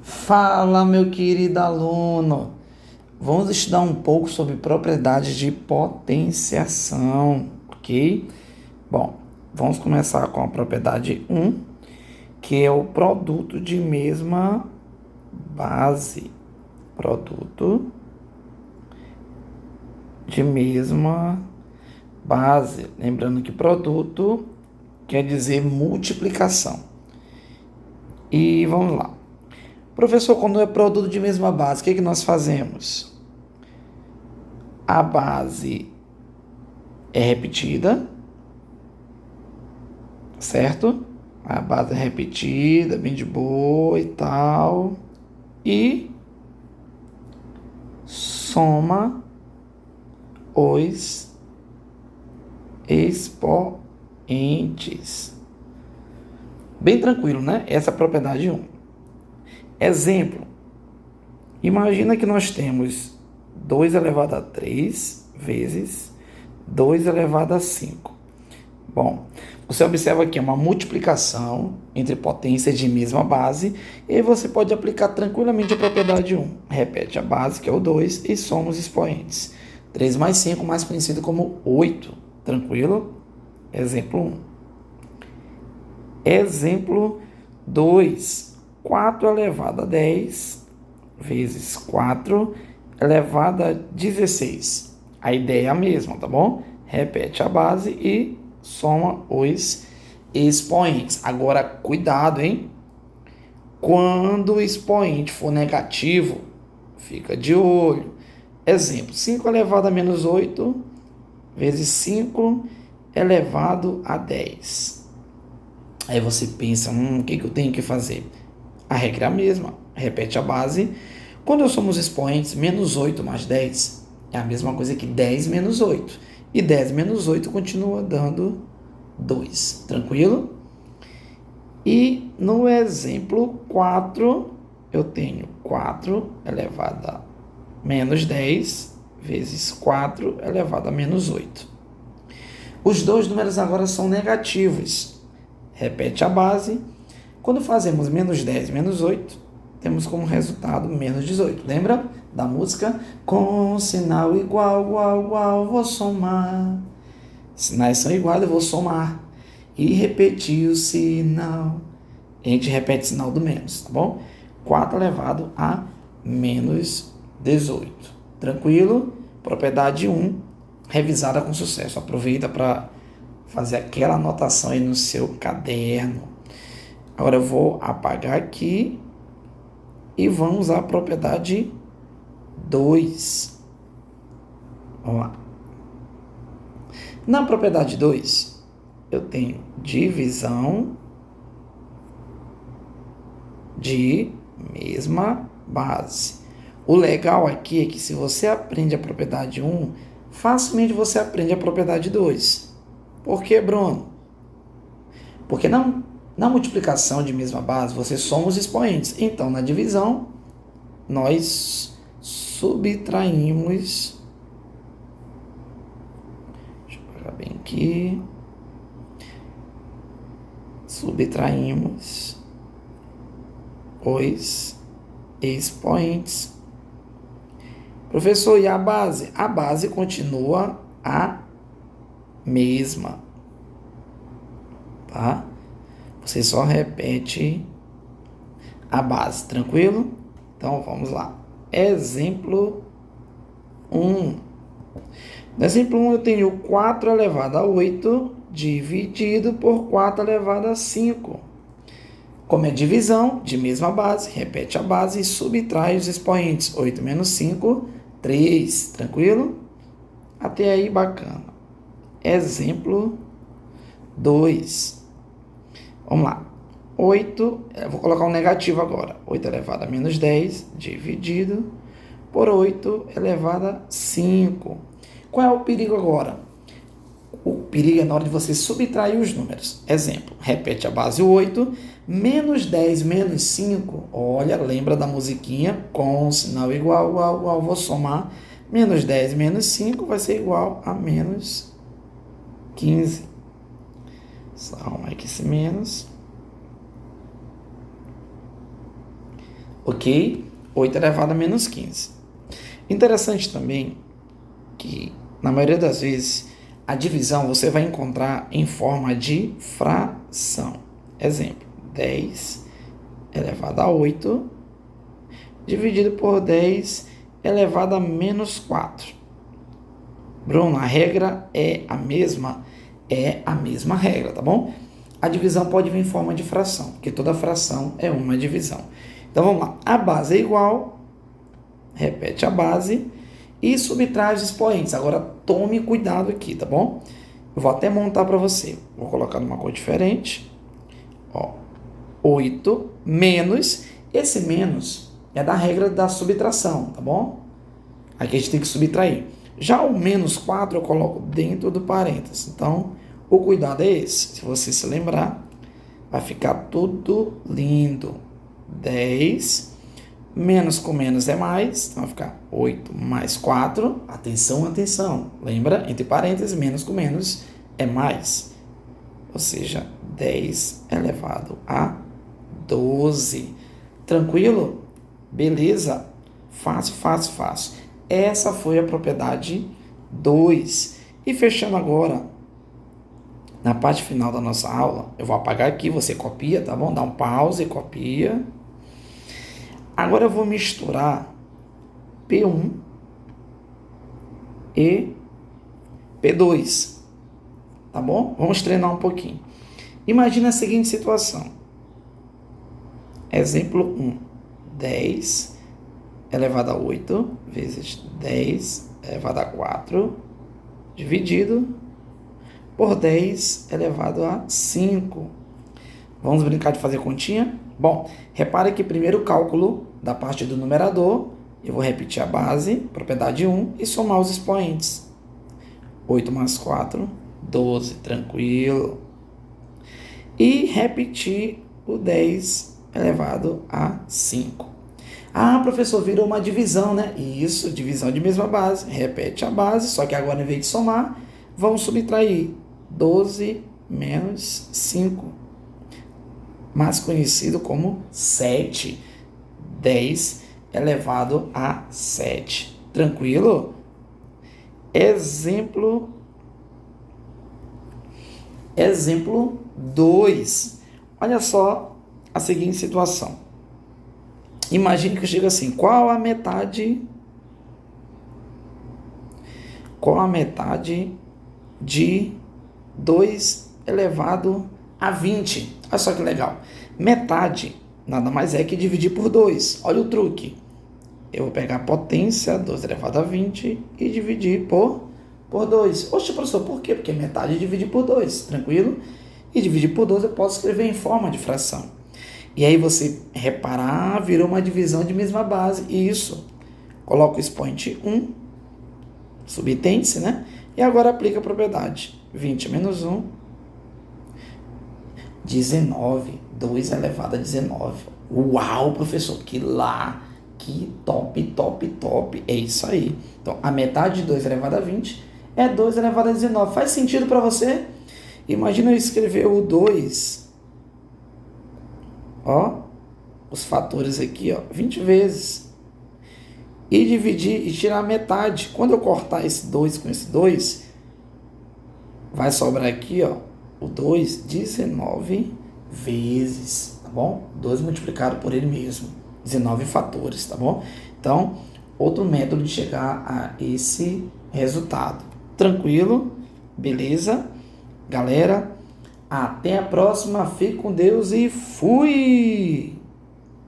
Fala, meu querido aluno. Vamos estudar um pouco sobre propriedades de potenciação, ok? Bom, vamos começar com a propriedade um, que é o produto de mesma base. Produto de mesma base. Lembrando que produto quer dizer multiplicação. E vamos lá. Professor, quando é produto de mesma base, o que nós fazemos? A base é repetida, certo? A base é repetida, bem de boa e tal. E soma os expoentes. Bem tranquilo, né? Essa é a propriedade 1. Exemplo. Imagina que nós temos 2 elevado a 3 vezes 2 elevado a 5. Bom, você observa aqui uma multiplicação entre potências de mesma base e você pode aplicar tranquilamente a propriedade 1. Repete a base, que é o 2, e soma os expoentes. 3 mais 5, mais conhecido como 8. Tranquilo? Exemplo 1. Exemplo 2. 4 elevado a 10 vezes 4 elevado a 16. A ideia é a mesma, tá bom? Repete a base e soma os expoentes. Agora, cuidado, hein? Quando o expoente for negativo, fica de olho. Exemplo, 5 elevado a menos 8 vezes 5 elevado a 10. Aí você pensa, o que eu tenho que fazer? A regra é a mesma. Repete a base. Quando eu somo os expoentes, menos 8 mais 10 é a mesma coisa que 10 menos 8. E 10 menos 8 continua dando 2. Tranquilo? E no exemplo 4, eu tenho 4 elevado a menos 10 vezes 4 elevado a menos 8. Os dois números agora são negativos. Repete a base. Quando fazemos menos 10 menos 8, temos como resultado menos 18. Lembra da música? Com sinal igual, igual, igual, vou somar. Sinais são iguais, eu vou somar. E repetir o sinal. A gente repete o sinal do menos, tá bom? 4 elevado a menos 18. Tranquilo? Propriedade 1, revisada com sucesso. Aproveita para fazer aquela anotação aí no seu caderno. Agora eu vou apagar aqui e vamos à propriedade 2. Vamos lá. Na propriedade 2, eu tenho divisão de mesma base. O legal aqui é que se você aprende a propriedade 1, facilmente você aprende a propriedade 2. Por quê, Bruno? Porque na multiplicação de mesma base, você soma os expoentes. Então, na divisão, nós subtraímos. Deixa eu pegar bem aqui. Subtraímos os expoentes. Professor, e a base? A base continua a mesma. Tá? Você só repete a base, tranquilo? Então, vamos lá. Exemplo 1. No exemplo 1, eu tenho 4 elevado a 8 dividido por 4 elevado a 5. Como é divisão de mesma base, repete a base e subtrai os expoentes. 8 menos 5, 3. Tranquilo? Até aí, bacana. Exemplo 2. Vamos lá. 8, vou colocar um negativo agora. 8 elevado a menos 10 dividido por 8 elevado a 5. Qual é o perigo agora? O perigo é na hora de você subtrair os números. Exemplo, repete a base 8, menos 10 menos 5. Olha, lembra da musiquinha? Com sinal igual, igual, igual, vou somar. Menos 10 menos 5 vai ser igual a menos 15. Só arrumar aqui esse menos. ok? 8 elevado a menos 15. Interessante também que, na maioria das vezes, a divisão você vai encontrar em forma de fração. Exemplo, 10 elevado a 8 dividido por 10 elevado a menos 4. Bruno, a regra é a mesma? É a mesma regra, tá bom? A divisão pode vir em forma de fração, porque toda fração é uma divisão. Então vamos lá. A base é igual, repete a base e subtrai os expoentes. Agora tome cuidado aqui, tá bom? Eu vou até montar para você. Vou colocar numa cor diferente. Ó, 8 menos. Esse menos é da regra da subtração, tá bom? Aqui a gente tem que subtrair. Já o menos 4 eu coloco dentro do parênteses. Então, o cuidado é esse. Se você se lembrar, vai ficar tudo lindo. 10 menos com menos é mais. Então, vai ficar 8 mais 4. Atenção, atenção. Lembra? Entre parênteses, menos com menos é mais. Ou seja, 10 elevado a 12. Tranquilo? Beleza? Fácil, fácil, fácil. Essa foi a propriedade 2. E fechando agora, na parte final da nossa aula, eu vou apagar aqui, você copia, tá bom? Dá um pause e copia. Agora eu vou misturar P1 e P2, tá bom? Vamos treinar um pouquinho. Imagina a seguinte situação. Exemplo 1. 10 elevado a 8 vezes 10 elevado a 4 dividido por 10 elevado a 5. Vamos brincar de fazer continha? Bom, repare que primeiro o cálculo da parte do numerador, eu vou repetir a base, propriedade 1, e somar os expoentes. 8 mais 4, 12, tranquilo. E repetir o 10 elevado a 5. Ah, professor, virou uma divisão, né? Isso, divisão de mesma base. Repete a base, só que agora, em vez de somar, vamos subtrair 12 menos 5, mais conhecido como 7. 10 elevado a 7. Tranquilo? Exemplo 2. Olha só a seguinte situação. Imagine que eu chego assim, qual a metade de 2 elevado a 20? Olha só que legal. Metade nada mais é que dividir por 2. Olha o truque. Eu vou pegar a potência, 2 elevado a 20, e dividir por 2. Oxe, professor, por quê? Porque metade é dividir por 2, tranquilo? E dividir por 2 eu posso escrever em forma de fração. E aí você reparar, virou uma divisão de mesma base. Isso. Coloca o expoente 1, subtende-se, né? E agora aplica a propriedade. 20 menos 1, 19. 2 elevado a 19. Uau, professor, que top, top, top. É isso aí. Então, a metade de 2 elevado a 20 é 2 elevado a 19. Faz sentido para você? Imagina eu escrever o 2... Ó, os fatores aqui, ó, 20 vezes. E dividir e tirar a metade. Quando eu cortar esse 2 com esse 2, vai sobrar aqui, ó, o 2, 19 vezes, tá bom? 2 multiplicado por ele mesmo. 19 fatores, tá bom? Então, outro método de chegar a esse resultado. Tranquilo? Beleza? Galera, até a próxima, fique com Deus e fui!